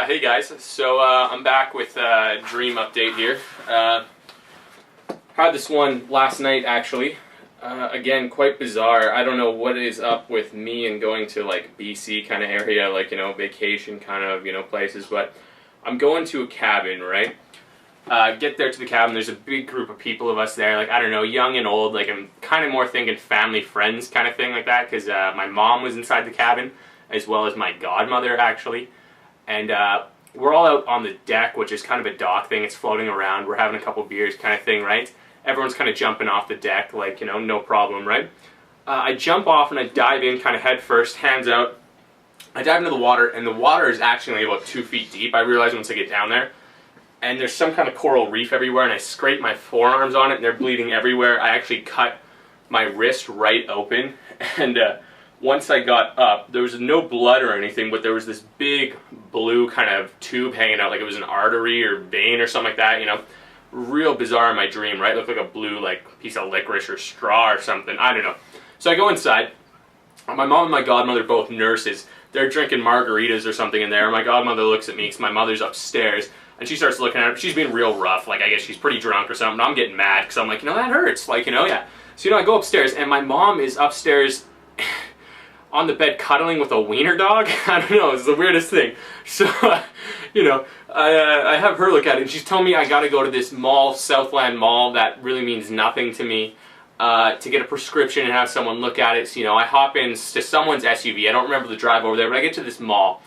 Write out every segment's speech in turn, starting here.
Hey guys, so I'm back with a dream update here. Had this one last night actually. Again, quite bizarre. I don't know what is up with me and going to like BC kind of area, like, you know, vacation kind of, you know, places, but I'm going to a cabin, right? Get there to the cabin, there's a big group of people of us there, like, I don't know, young and old, like, I'm kind of more thinking family, friends kind of thing like that, because my mom was inside the cabin, as well as my godmother, actually, and we're all out on the deck, which is kind of a dock thing, it's floating around, we're having a couple beers kind of thing, right? Everyone's kind of jumping off the deck, like, you know, no problem, right? I jump off and I dive in kind of head first, hands out, I dive into the water, and the water is actually about 2 feet deep, I realize once I get down there. And there's some kind of coral reef everywhere, and I scrape my forearms on it, and they're bleeding everywhere. I actually cut my wrist right open, and once I got up, there was no blood or anything, but there was this big blue kind of tube hanging out, like it was an artery or vein or something like that, you know. Real bizarre in my dream, right? It looked like a blue, like, piece of licorice or straw or something. I don't know. So I go inside. My mom and my godmother are both nurses. They're drinking margaritas or something in there. My godmother looks at me because my mother's upstairs. And she starts looking at her. She's being real rough. Like, I guess she's pretty drunk or something. I'm getting mad because I'm like, you know, that hurts. Like, you know, yeah. So, you know, I go upstairs and my mom is upstairs on the bed cuddling with a wiener dog. I don't know. It's the weirdest thing. So, you know, I have her look at it. And she's telling me I got to go to this mall, Southland Mall. That really means nothing to me. To get a prescription and have someone look at it. So, you know, I hop in to someone's SUV. I don't remember the drive over there. But I get to this mall.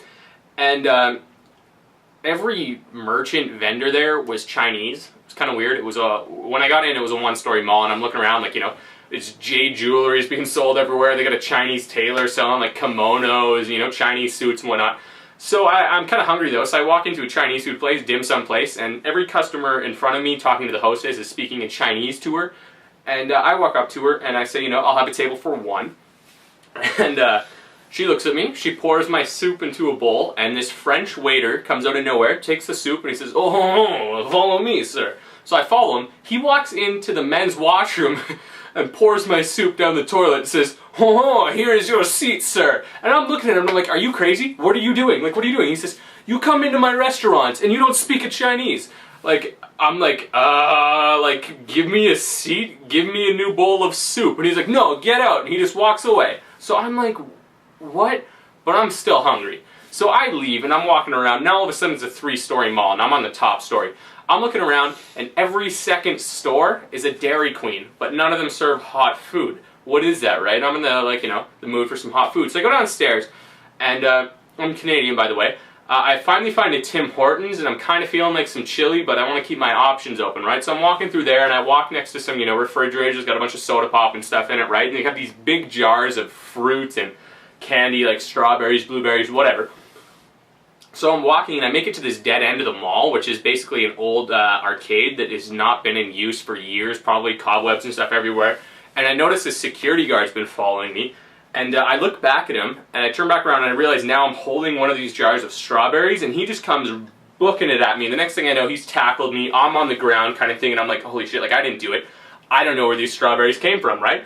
And, every merchant vendor there was Chinese. It's kind of weird. It was when I got in, it was a one-story mall, and I'm looking around like, you know, it's jade jewelry is being sold everywhere. They got a Chinese tailor selling like kimonos, you know, Chinese suits and whatnot. So I'm kind of hungry though, so I walk into a Chinese food place, dim sum place, and every customer in front of me talking to the hostess is speaking in Chinese to her. And I walk up to her and I say, you know, I'll have a table for one. And she looks at me, she pours my soup into a bowl, and this French waiter comes out of nowhere, takes the soup, and he says, "Oh, follow me, sir." So I follow him. He walks into the men's washroom and pours my soup down the toilet and says, "Oh, here is your seat, sir." And I'm looking at him and I'm like, "Are you crazy? What are you doing? Like, what are you doing?" He says, "You come into my restaurant and you don't speak a Chinese." Like, I'm like, give me a seat, give me a new bowl of soup. And he's like, "No, get out." And he just walks away. So I'm like, what? But I'm still hungry. So I leave and I'm walking around. Now all of a sudden it's a 3-story mall and I'm on the top story. I'm looking around and every second store is a Dairy Queen, but none of them serve hot food. What is that, right? I'm in the, like, you know, the mood for some hot food. So I go downstairs and I'm Canadian, by the way. I finally find a Tim Hortons and I'm kind of feeling like some chili, but I want to keep my options open, right? So I'm walking through there and I walk next to some, you know, refrigerators, got a bunch of soda pop and stuff in it, right? And they have these big jars of fruit and candy, like strawberries, blueberries, whatever. So I'm walking and I make it to this dead end of the mall, which is basically an old arcade that has not been in use for years, probably cobwebs and stuff everywhere. And I notice this security guard's been following me. And I look back at him and I turn back around and I realize now I'm holding one of these jars of strawberries and he just comes booking it at me. And the next thing I know, he's tackled me, I'm on the ground kind of thing, and I'm like, holy shit, like, I didn't do it. I don't know where these strawberries came from, right?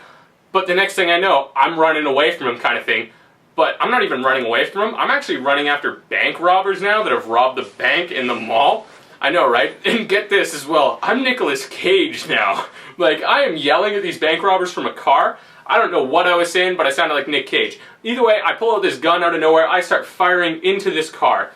But the next thing I know, I'm running away from him kind of thing. But I'm not even running away from him. I'm actually running after bank robbers now that have robbed the bank in the mall. I know, right? And get this as well. I'm Nicolas Cage now. Like, I am yelling at these bank robbers from a car. I don't know what I was saying, but I sounded like Nick Cage. Either way, I pull out this gun out of nowhere. I start firing into this car.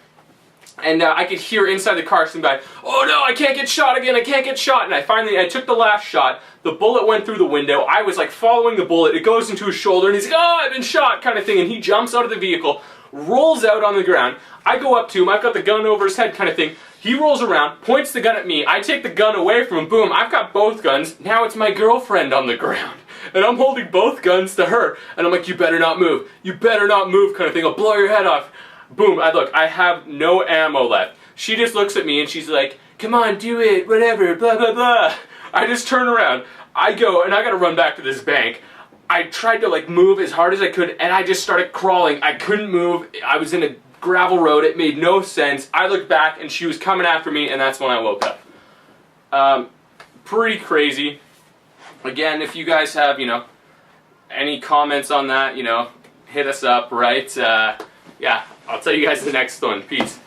And I could hear inside the car something like, "Oh no, I can't get shot again, I can't get shot." And I took the last shot, the bullet went through the window, I was like following the bullet, it goes into his shoulder, and he's like, "Oh, I've been shot," kind of thing, and he jumps out of the vehicle, rolls out on the ground, I go up to him, I've got the gun over his head kind of thing, he rolls around, points the gun at me, I take the gun away from him, boom, I've got both guns, now it's my girlfriend on the ground. And I'm holding both guns to her, and I'm like, "You better not move, you better not move," kind of thing, "I'll blow your head off." Boom, I have no ammo left. She just looks at me and she's like, "Come on, do it, whatever, blah, blah, blah." I just turn around, I go, and I gotta run back to this bank. I tried to, like, move as hard as I could, and I just started crawling. I couldn't move. I was in a gravel road. It made no sense. I looked back, and she was coming after me, and that's when I woke up. Pretty crazy. Again, if you guys have, you know, any comments on that, you know, hit us up, right? Yeah, tell you guys in the next one. Peace.